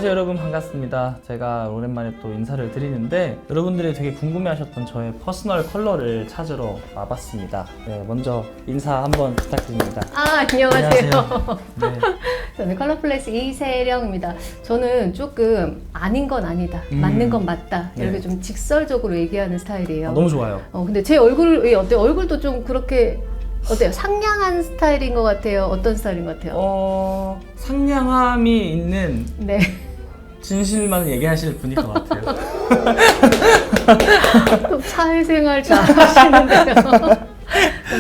안녕하세요 여러분, 반갑습니다. 제가 오랜만에 또 인사를 드리는데 여러분들이 되게 궁금해하셨던 저의 퍼스널 컬러를 찾으러 와봤습니다. 네, 먼저 인사 한번 부탁드립니다. 안녕하세요. 네. 저는 컬러플렉스 이세령입니다. 저는 조금 아닌 건 아니다, 맞는 건 맞다, 이렇게 네. 좀 직설적으로 얘기하는 스타일이에요. 너무 좋아요. 근데 제 얼굴이 어때요? 얼굴도 좀 그렇게 어때요? 상냥한 스타일인 것 같아요? 어떤 스타일인 것 같아요? 상냥함이 있는 네. 진실만 얘기하실 분일 것 같아요. 또 사회생활 잘 하시는데요.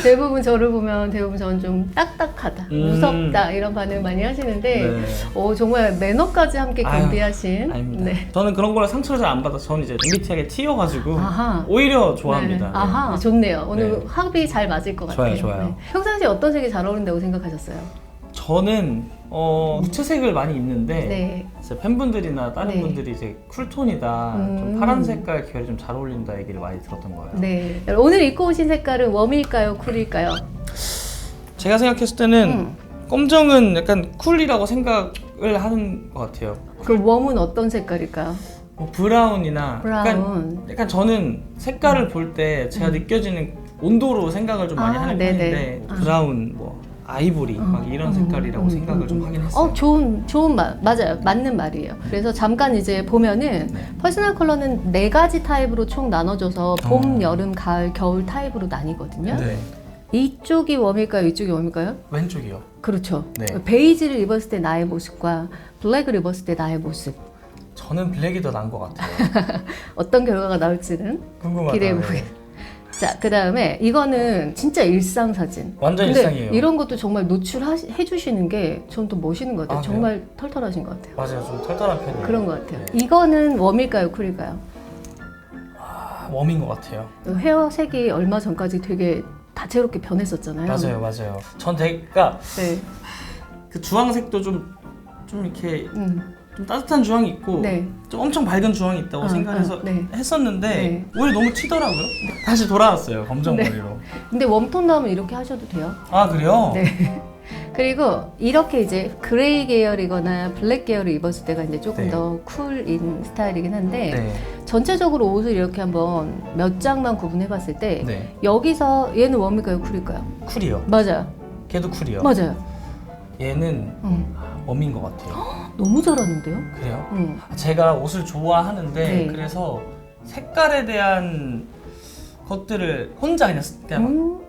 대부분 저를 보면 저는 좀 딱딱하다, 무섭다 이런 반응 많이 하시는데 네. 정말 매너까지 함께 아유, 겸비하신. 아닙니다. 네. 저는 그런 거를 상처를 잘 안 받아서 저는 이제 MBTI가 T여가지고 아하. 오히려 좋아합니다. 네. 아하, 좋네요. 오늘 네. 합이 잘 맞을 것 좋아요, 같아요. 좋아요. 평상시에 어떤 색이 잘 어울린다고 생각하셨어요? 저는 무채색을 많이 입는데 네. 제 팬분들이나 다른 네. 분들이 이제 쿨톤이다, 좀 파란 색깔 계열이 좀 잘 어울린다 얘기를 많이 들었던 거예요. 네. 오늘 입고 오신 색깔은 웜일까요? 쿨일까요? 제가 생각했을 때는 검정은 약간 쿨이라고 생각을 하는 것 같아요. 그럼 웜은 어떤 색깔일까요? 뭐 브라운이나 브라운. 약간 저는 색깔을 볼 때 제가 느껴지는 온도로 생각을 좀 많이 하는 네네. 편인데 브라운, 뭐 아이보리 막 이런 색깔이라고 생각을 좀 하긴 했어요. 좋은 말, 맞아요. 맞는 말이에요. 그래서 잠깐 이제 보면은 네. 퍼스널 컬러는 4가지 타입으로 총 나눠져서 봄, 여름, 가을, 겨울 타입으로 나뉘거든요. 네. 이쪽이 웜일까요? 이쪽이 웜일까요? 왼쪽이요. 그렇죠. 네. 베이지를 입었을 때 나의 모습과 블랙을 입었을 때 나의 모습, 저는 블랙이 더 나은 것 같아요. 어떤 결과가 나올지는 궁금하다. 기대해보게. 네. 자, 그 다음에 이거는 진짜 일상 사진. 완전 근데 일상이에요. 이런 것도 정말 노출해주시는 게 전 또 멋있는 것 같아요. 아, 정말 털털하신 것 같아요. 맞아요, 좀 털털한 편이에요. 그런 것 같아요. 네. 이거는 웜일까요? 쿨일까요? 웜인 것 같아요. 헤어 색이 얼마 전까지 되게 다채롭게 변했었잖아요. 맞아요. 전 되게, 그러니까 네. 그 주황색도 좀 이렇게 좀 따뜻한 주황이 있고 네. 좀 엄청 밝은 주황이 있다고 생각해서 네. 했었는데 네. 오히려 너무 튀더라고요. 다시 돌아왔어요, 검정 네. 머리로. 근데 웜톤 나오면 이렇게 하셔도 돼요. 아, 그래요? 네. 그리고 이렇게 이제 그레이 계열이거나 블랙 계열을 입었을 때가 이제 조금 네. 더 쿨인 스타일이긴 한데 네. 전체적으로 옷을 이렇게 한번 몇 장만 구분해 봤을 때 네. 여기서 얘는 웜일까요? 쿨일까요? 쿨이요. 맞아요. 걔도 쿨이요. 맞아요. 얘는 웜인 것 같아요. 너무 잘하는데요? 그래요? 제가 옷을 좋아하는데 네. 그래서 색깔에 대한 것들을 혼자 그냥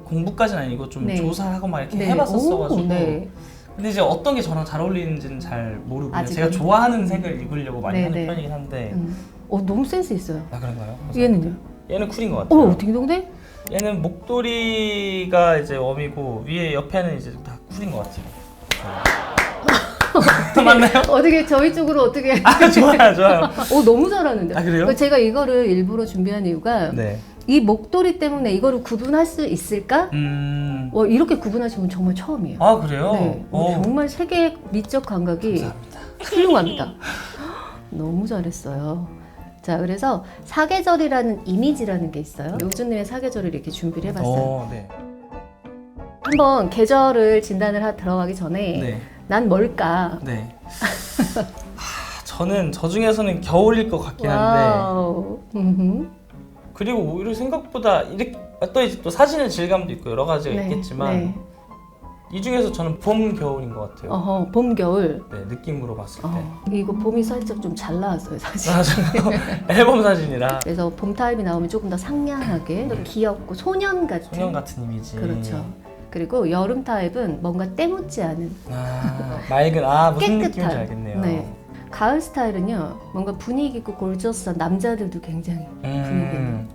공부까지는 아니고 좀 네. 조사하고 막 이렇게 네. 해봤었어가지고. 오, 네. 근데 이제 어떤 게 저랑 잘 어울리는지는 잘 모르고 그냥 아직은? 제가 좋아하는 색을 입으려고 많이 네, 하는 네. 편이긴 한데. 너무 센스 있어요. 아, 그런가요? 얘는요? 얘는 쿨인 것 같아요. 딩동댕? 얘는 목도리가 이제 웜이고 위에 옆에는 이제 다 쿨인 것 같아요. 맞나요? 어떻게 저희 쪽으로 어떻게? 좋아요. 너무 잘하는데. 아, 그래요? 제가 이거를 일부러 준비한 이유가 네. 이 목도리 때문에 이거를 구분할 수 있을까? 이렇게 구분하시면 정말 처음이에요. 아, 그래요? 네. 정말 세계의 미적 감각이 감사합니다. 훌륭합니다. 너무 잘했어요. 자, 그래서 사계절이라는 이미지라는 게 있어요. 우주님의 사계절을 이렇게 준비를 해봤어요. 네. 한번 계절을 진단을 들어가기 전에 네. 난 뭘까? 네. 저는 저 중에서는 겨울일 것 같긴 한데 와우. 그리고 오히려 생각보다 이렇게 또 이제 또 사진의 질감도 있고 여러 가지가 있겠지만 이 중에서 저는 봄, 겨울인 것 같아요. 봄, 겨울. 네, 느낌으로 봤을 때. 이거 봄이 살짝 좀 잘 나왔어요, 사실. 맞아요. 앨범 사진이라 그래서 봄 타입이 나오면 조금 더 상냥하게, 더 귀엽고 소년 같은. 소년 같은 이미지. 그렇죠. 그리고 여름 타입은 뭔가 때묻지 않은. 맑은, 무슨 느낌인지 깨끗한. 알겠네요. 네. 가을 스타일은요, 뭔가 분위기 있고 골저스한 남자들도 굉장히 분위기 있는.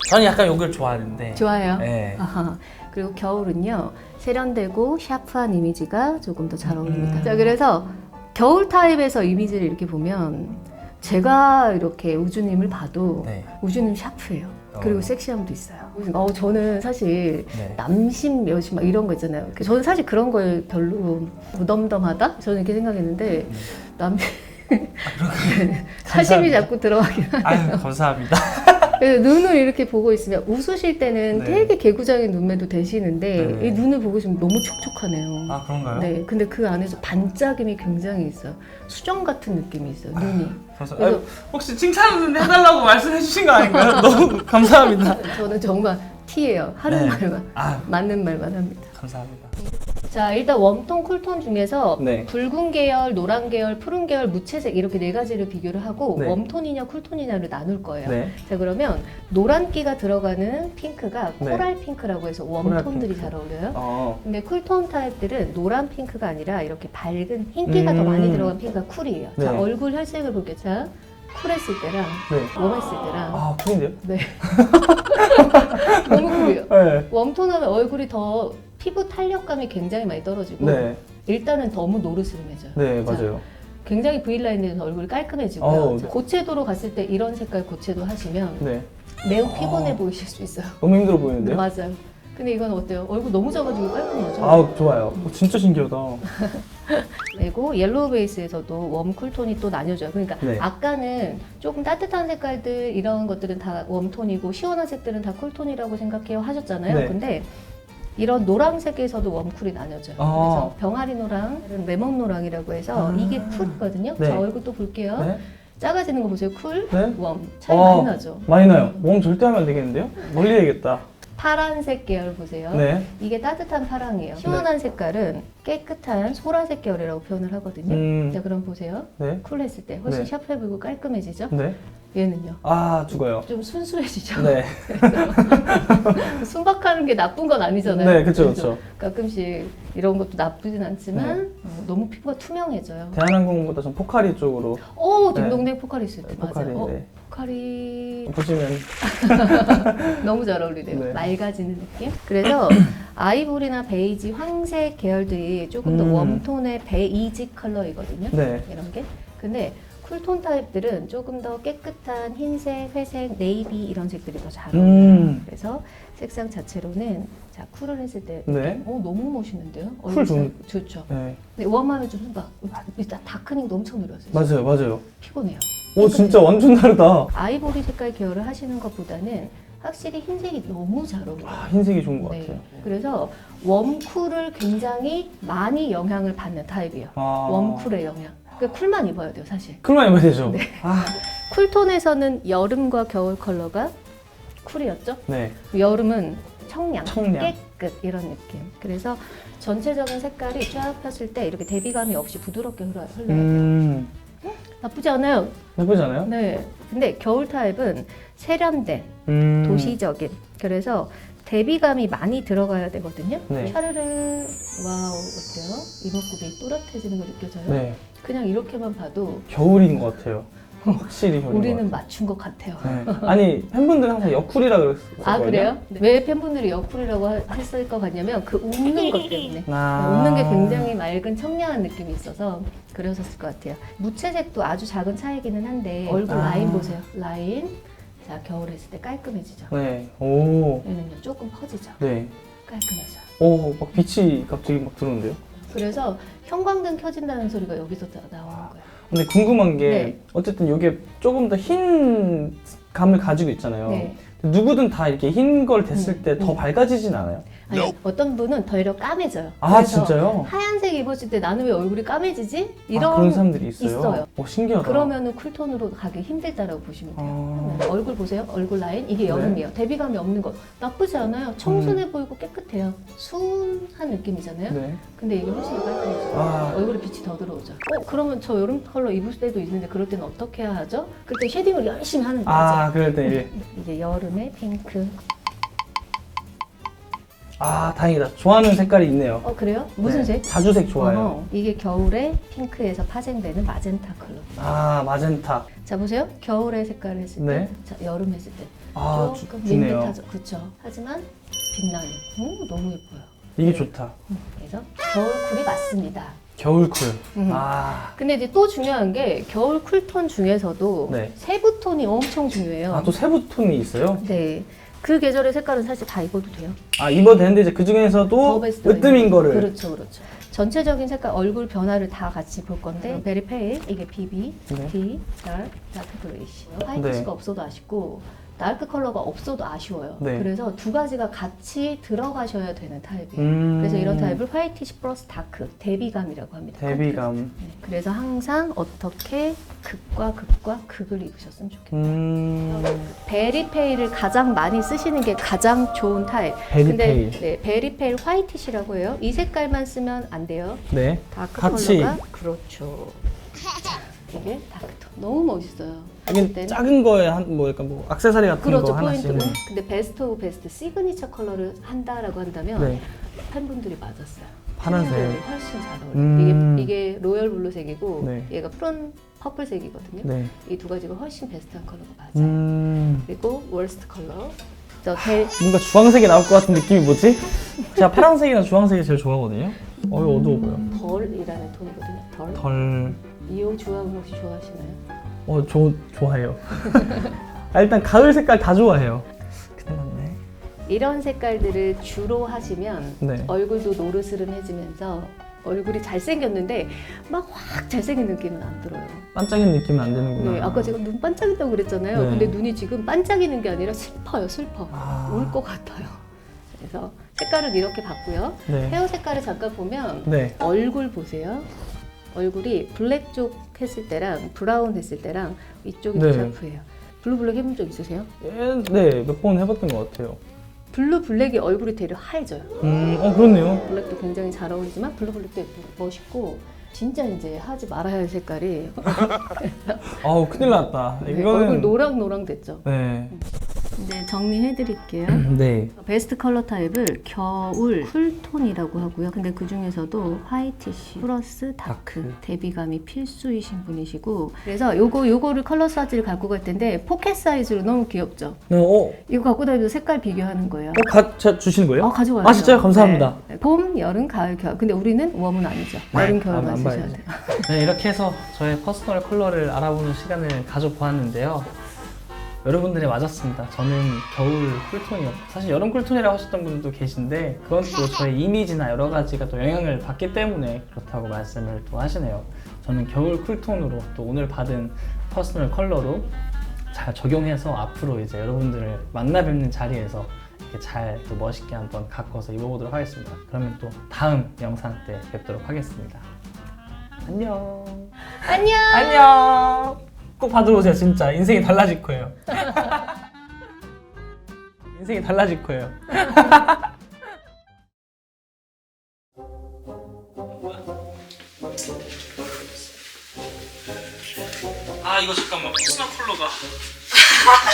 저는 약간 이걸 좋아하는데. 좋아요. 네. 아하. 그리고 겨울은요, 세련되고 샤프한 이미지가 조금 더 잘 어울립니다. 자, 그래서 겨울 타입에서 이미지를 이렇게 보면 제가 이렇게 우주님을 봐도 네. 우주님 샤프해요. 그리고 섹시함도 있어요. 저는 사실 네. 남심, 여심 막 이런 거 있잖아요. 저는 사실 그런 걸 별로 무덤덤하다? 저는 이렇게 생각했는데 사심이 자꾸 들어가긴 하네요. 감사합니다. 그래서 눈을 이렇게 보고 있으면 웃으실 때는 네. 되게 개구장인 눈매도 되시는데 네. 이 눈을 보고 있으면 너무 촉촉하네요. 아 그런가요? 네, 근데 그 안에서 반짝임이 굉장히 있어요. 수정 같은 느낌이 있어요, 눈이. 그래서 그래서- 혹시 칭찬 해달라고 말씀해 주신 거 아닌가요? 너무 감사합니다. 저는 정말 T예요. 하는 네. 말만, 아 맞는 말만 합니다. 감사합니다. 자, 일단 웜톤, 쿨톤 중에서 네. 붉은 계열, 노란 계열, 푸른 계열, 무채색 이렇게 네 가지를 비교를 하고 네. 웜톤이냐 쿨톤이냐를 나눌 거예요. 네. 자, 그러면 노란기가 들어가는 핑크가 네. 코랄 핑크라고 해서 코랄 웜톤들이 핑크. 잘 어울려요. 어. 근데 쿨톤 타입들은 노란 핑크가 아니라 이렇게 밝은 흰기가 더 많이 들어간 핑크가 쿨이에요. 자, 네. 얼굴 혈색을 볼게요. 자, 쿨했을 때랑 네. 웜했을 때랑 아 쿨인데요? 네. 너무 쿨이에요. 네. 웜톤 하면 얼굴이 더 피부 탄력감이 굉장히 많이 떨어지고 네. 일단은 너무 노르스름해져요. 네 자, 맞아요. 굉장히 V라인에서 얼굴이 깔끔해지고요. 어우, 자, 네. 고채도로 갔을 때 이런 색깔 고채도 하시면 네. 매우 피곤해 보이실 수 있어요. 너무 힘들어 보이는데요? 맞아요. 근데 이건 어때요? 얼굴 너무 작아지고 깔끔하죠? 아 좋아요. 진짜 신기하다. 그리고 옐로우 베이스에서도 웜 쿨톤이 또 나뉘어져요. 그러니까 네. 아까는 조금 따뜻한 색깔들 이런 것들은 다 웜톤이고 시원한 색들은 다 쿨톤이라고 생각해요 하셨잖아요. 네. 근데 이런 노란색에서도 웜쿨이 나뉘어져요. 아. 그래서 병아리 노랑, 레몬 노랑이라고 해서 아. 이게 쿨이거든요. 네. 자, 얼굴 또 볼게요. 네. 작아지는 거 보세요. 쿨, 네. 웜. 차이 어. 많이 나죠. 많이 나요. 몸 절대 하면 안 되겠는데요? 멀리 해야겠다. 파란색 계열 보세요. 네. 이게 따뜻한 파랑이에요. 시원한 색깔은 깨끗한 소라색 계열이라고 표현을 하거든요. 자, 그럼 보세요. 네. 쿨했을 때 훨씬 네. 샤프해 보이고 깔끔해지죠? 네. 얘는요. 아 죽어요. 좀 순수해지죠? 네. 순박하는 게 나쁜 건 아니잖아요. 네, 그쵸, 그래서 그쵸. 가끔씩 이런 것도 나쁘진 않지만 네. 너무 피부가 투명해져요. 대한항공보다 좀 포카리 쪽으로. 오, 딩동댕 포카리 있을 때 포카리. 맞아요. 네. 포카리 보시면 너무 잘 어울리네요. 네. 맑아지는 느낌. 그래서 아이보리나 베이지, 황색 계열들이 조금 더 웜톤의 베이지 컬러이거든요. 네. 이런 게. 근데 쿨톤 타입들은 조금 더 깨끗한 흰색, 회색, 네이비 이런 색들이 더 잘 어울려요. 그래서 색상 자체로는 자 쿨을 했을 때 네. 너무 멋있는데요? 쿨 좋은- 좋죠. 네. 근데 웜하면 좀 순박. 일단 다크닝도 엄청 느렸어요. 맞아요, 맞아요. 피곤해요. 오 진짜 완전 다르다. 아이보리 색깔 계열을 하시는 것보다는 확실히 흰색이 너무 잘 어울려요. 아, 흰색이 좋은 것 네. 같아요. 그래서 웜쿨을 굉장히 많이 영향을 받는 타입이에요. 아. 웜쿨의 영향. 그러니까 쿨만 입어야 돼요, 사실. 쿨만 입어야 되죠. 네. 아, 쿨톤에서는 여름과 겨울 컬러가 쿨이었죠. 네. 여름은 청량, 청량. 깨끗 이런 느낌. 그래서 전체적인 색깔이 쫙 폈을 때 이렇게 대비감이 없이 부드럽게 흘러요. 나쁘지 않아요. 나쁘지 않아요? 네. 근데 겨울 타입은 세련된, 도시적인. 그래서 대비감이 많이 들어가야 되거든요. 네. 샤르르 와우 어때요? 이목구비 또렷해지는 거 느껴져요? 네. 그냥 이렇게만 봐도 겨울인 것 같아요. 확실히 겨울인 우리는 것 맞춘 것 같아요. 같아요. 네. 아니 팬분들은 항상 여쿨이라 그랬거든요. 아 그래요? 왜 팬분들이 여쿨이라고 했을 것 같냐면 그 웃는 것 때문에 웃는 게 굉장히 맑은 청량한 느낌이 있어서 그러셨을 것 같아요. 무채색도 아주 작은 차이기는 한데 얼굴 아. 라인 보세요. 라인. 자 겨울 했을 때 깔끔해지죠. 네. 오. 얘는요 조금 퍼지죠. 네. 깔끔하죠. 오, 막 빛이 갑자기 막 들어오는데요. 그래서 형광등 켜진다는 소리가 여기서 나오는 거예요. 근데 궁금한 게 네. 어쨌든 이게 조금 더 흰 감을 가지고 있잖아요. 네. 누구든 다 이렇게 흰 걸 댔을 때 더 음. 밝아지진 않아요? 아니, 어떤 분은 더 까매져요. 아 그래서 진짜요? 하얀색 입었을 때 나는 왜 얼굴이 까매지지? 이런 아, 그런 사람들이 있어요? 있어요. 오, 신기하다. 그러면은 쿨톤으로 가기 힘들다라고 보시면 돼요. 아. 얼굴 보세요. 얼굴 라인. 이게 여름이에요. 대비감이 없는 거. 나쁘지 않아요. 청순해 보이고 깨끗해요. 순한 느낌이잖아요. 네. 근데 이게 훨씬 더 깔끔해져요. 아. 얼굴에 빛이 더 들어오죠. 그러면 저 여름 컬러 입을 때도 있는데 그럴 때는 어떻게 해야 하죠? 그때 쉐딩을 열심히 하는 거죠. 아, 그럴 때 이제 이게 여름의 핑크. 아, 다행이다. 좋아하는 색깔이 있네요. 그래요? 무슨 네. 색? 자주색 좋아해요. 이게 겨울에 핑크에서 파생되는 마젠타 컬러. 아, 마젠타. 자 보세요. 겨울에 색깔을 했을 때, 네. 자 여름 했을 때 아, 조금 주네요. 밋밋하죠. 그렇죠. 하지만 빛나요. 너무 예뻐요. 이게 좋다. 그래서 겨울 쿨이 맞습니다. 겨울 쿨. 음. 아. 근데 이제 또 중요한 게 겨울 쿨톤 중에서도 네. 세부톤이 엄청 중요해요. 아, 또 세부 톤이 있어요? 네. 그 계절의 색깔은 사실 다 입어도 돼요. 아, 입어도 되는데 이제 그 중에서도 더 베스트가 으뜸인 있는 거를. 그렇죠, 그렇죠. 전체적인 색깔, 얼굴 변화를 다 같이 볼 건데 베리 페일, 이게 BB, 네. D, 다크 그레이시. 화이트가 네. 없어도 아쉽고 다크 컬러가 없어도 아쉬워요. 네. 그래서 두 가지가 같이 들어가셔야 되는 타입이에요. 그래서 이런 타입을 화이티시 플러스 다크, 대비감이라고 합니다. 대비감. 네. 그래서 항상 어떻게 극과 극과 극을 입으셨으면 좋겠다. 베리페이를 가장 많이 쓰시는 게 가장 좋은 타입. 베리페이. 근데 네, 베리페이 화이티시라고 해요. 이 색깔만 쓰면 안 돼요. 네. 다크 같이. 컬러가 그렇죠. 이게 다크톤 너무 멋있어요. 하긴 그때는- 작은 거에 뭐 약간 뭐 액세서리 같은 그렇죠, 거 하나씩. 포인트는. 근데 베스트 오브 베스트 시그니처 컬러를 한다라고 한다면 네. 팬분들이 맞았어요. 파란색. 팬분들이 훨씬 잘 어울려요. 이게 로열 블루색이고 네. 얘가 푸른 퍼플색이거든요. 네. 이 두 가지가 훨씬 베스트한 컬러가 맞아요. 그리고 월스트 컬러. 뭔가 주황색이 나올 것 같은 느낌이 뭐지? 제가 파란색이나 주황색이 제일 좋아하거든요. 어두워 보여. 덜이라는 톤이거든요. 덜. 덜. 이용 주황 혹시 좋아하시나요? 좋아해요. 일단 가을 색깔 다 좋아해요. 큰일 났네. 이런 색깔들을 주로 하시면 네. 얼굴도 노르스름해지면서 얼굴이 잘생겼는데 막 확 잘생긴 느낌은 안 들어요. 반짝이는 느낌은 안 되는구나. 네, 아까 제가 눈 반짝인다고 그랬잖아요. 네. 근데 눈이 지금 반짝이는 게 아니라 슬퍼요, 슬퍼. 아. 울 것 같아요. 그래서 색깔을 이렇게 봤고요. 네. 헤어 색깔을 잠깐 보면 네. 얼굴 보세요. 얼굴이 블랙 쪽 했을 때랑 브라운 했을 때랑 이쪽이 네. 더 샤프해요. 블루 블랙 해본 적 있으세요? 네, 몇 번 해봤던 것 같아요. 블루 블랙이 얼굴이 되려 하얘져요. 그렇네요. 블랙도 굉장히 잘 어울리지만 블루 블랙도 멋있고 진짜 이제 하지 말아야 할 색깔이 아우, 큰일 났다. 네, 이거는. 얼굴 노랑노랑 됐죠. 네. 네, 정리해 드릴게요. 네. 베스트 컬러 타입을 겨울 쿨톤이라고 하고요. 근데 그 중에서도 화이티시 플러스 다크 대비감이 필수이신 분이시고 그래서 요거를 컬러 사이즈를 갖고 갈 텐데 포켓 사이즈로 너무 귀엽죠. 이거 갖고 다니면서 색깔 비교하는 거예요. 주시는 거예요? 가져와요. 아, 진짜요? 감사합니다. 네. 봄, 여름, 가을, 겨울. 근데 우리는 웜은 아니죠. 여름, 겨울만 안 쓰셔야 봐야지. 돼요. 네, 이렇게 해서 저의 퍼스널 컬러를 알아보는 시간을 가져보았는데요. 여러분들이 맞았습니다. 저는 겨울 쿨톤이었고 사실 여름 쿨톤이라고 하셨던 분들도 계신데 그건 또 저의 이미지나 여러 가지가 또 영향을 받기 때문에 그렇다고 말씀을 또 하시네요. 저는 겨울 쿨톤으로 또 오늘 받은 퍼스널 컬러로 잘 적용해서 앞으로 이제 여러분들을 만나 뵙는 자리에서 이렇게 잘 또 멋있게 한번 가꿔서 입어보도록 하겠습니다. 그러면 또 다음 영상 때 뵙도록 하겠습니다. 안녕. 안녕! 안녕. 꼭 받으러 오세요. 진짜 인생이 달라질 거예요. 인생이 달라질 거예요. 아 이거 잠깐만 퍼스널 컬러가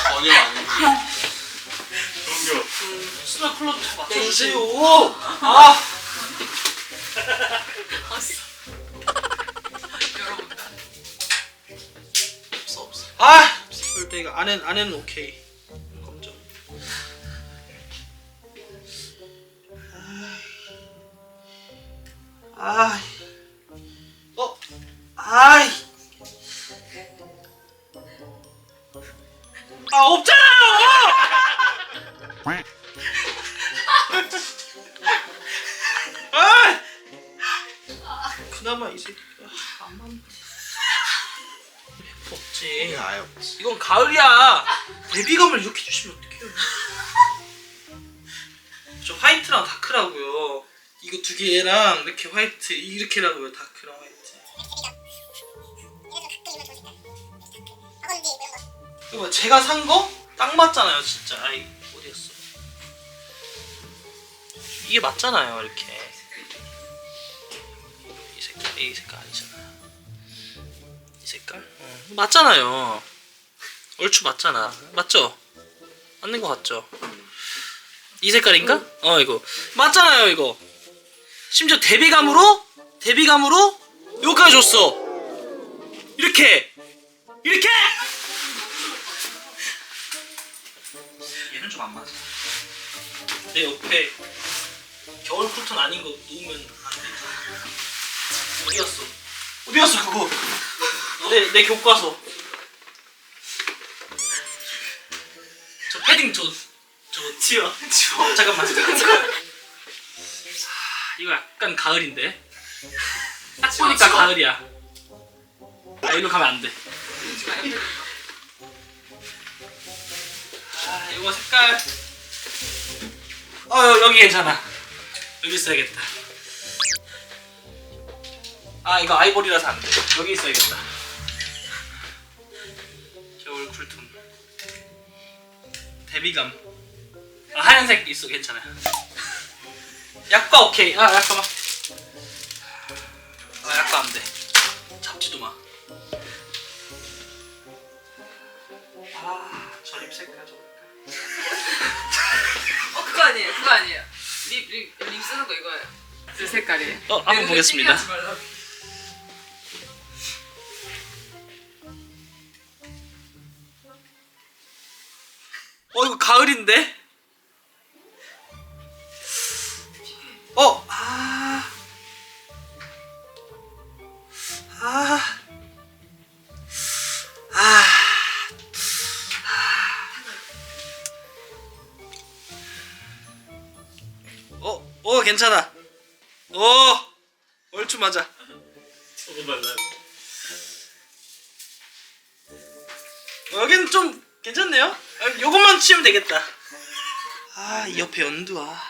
전혀 아니지. 퍼스널 컬러 좀 맞춰주세요. 아 여러분들. 없어. 아! 절대 이거 안에는 오케이. 검정. 아. 아이. 없잖아요! 아! 그나마 이 새끼가 안 맞네. 없지. 아예 없지. 이건 가을이야. 대비감을 이렇게 주시면 어떡해요? 저 화이트랑 다크라고요. 이거 두 개랑 이렇게 화이트 이렇게라고요. 다크랑 화이트. 이거 제가 산 거 딱 맞잖아요, 진짜. 아이 어디였어? 이게 맞잖아요, 이렇게. 이 색깔 아니잖아. 이 색깔? 맞잖아요. 얼추 맞잖아. 맞죠? 맞는 거 같죠? 이 색깔인가? 이거 맞잖아요, 이거. 심지어 대비감으로 여기까지 줬어. 이렇게. 얘는 좀 안 맞아. 내 옆에 겨울 쿨톤 아닌 거 놓으면 안 돼. 어디 갔어 그거? 내 교과서. 저 패딩 저 치워. 잠깐만. 이거 약간 가을인데. 딱 보니까 가을이야. 이리로 가면 안 돼. 이거 색깔 여기 괜찮아. 여기 있어야겠다. 아 이거 아이보리라서 안 돼. 여기 있어야겠다. 겨울 쿨톤 대비감. 아 하얀색 있어. 괜찮아. 약과 오케이. 아 약과만. 아 약과 안 돼. 잡지도 마. 아 저 립 색깔 좀. 그거 아니에요. 그거 아니에요. 립 쓰는 거 이거예요. 그 색깔이에요. 한번 보겠습니다. 찌개하지 말라고. 이거 가을인데? 괜찮아. 얼추 맞아. 저거 말라. 여긴 좀 괜찮네요. 요것만 치면 되겠다. 이 옆에 연두야.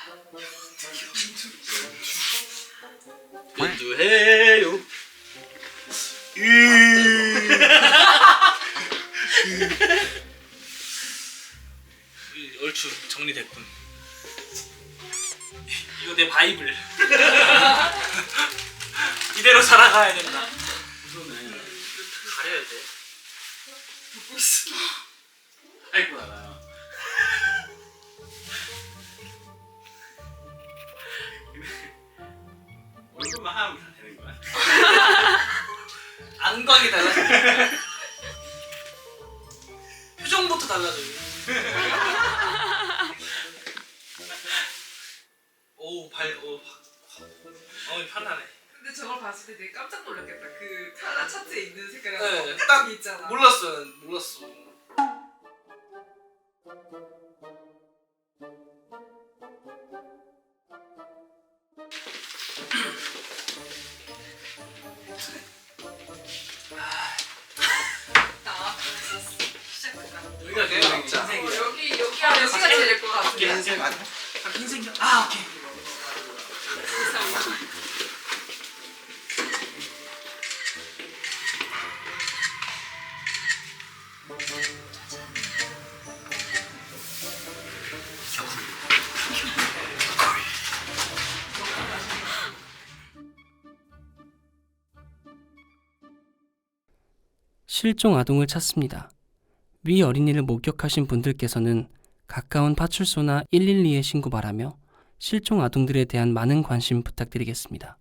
연두해요. 얼추 정리됐군. 이거 내 바이블. 이대로 살아가야 된다. 가려야 돼. 듣고 있어. 아이고 알아요. 얼굴만 하면 다 되는 거야. 안광이 달라져. 표정부터 달라져. 편하네. 근데 저걸 봤을 때 되게 깜짝 놀랐겠다. 그 카라 차트에 있는 색깔이 네, 딱 있잖아. 몰랐어. 시작됐다. 여기가 내 인생이야. 여기 안에 시가 제일 것 같은데. 흰색 아니야? 흰색이야? 오케이. 실종 아동을 찾습니다. 위 어린이를 목격하신 분들께서는 가까운 파출소나 112에 신고 바라며 실종 아동들에 대한 많은 관심 부탁드리겠습니다.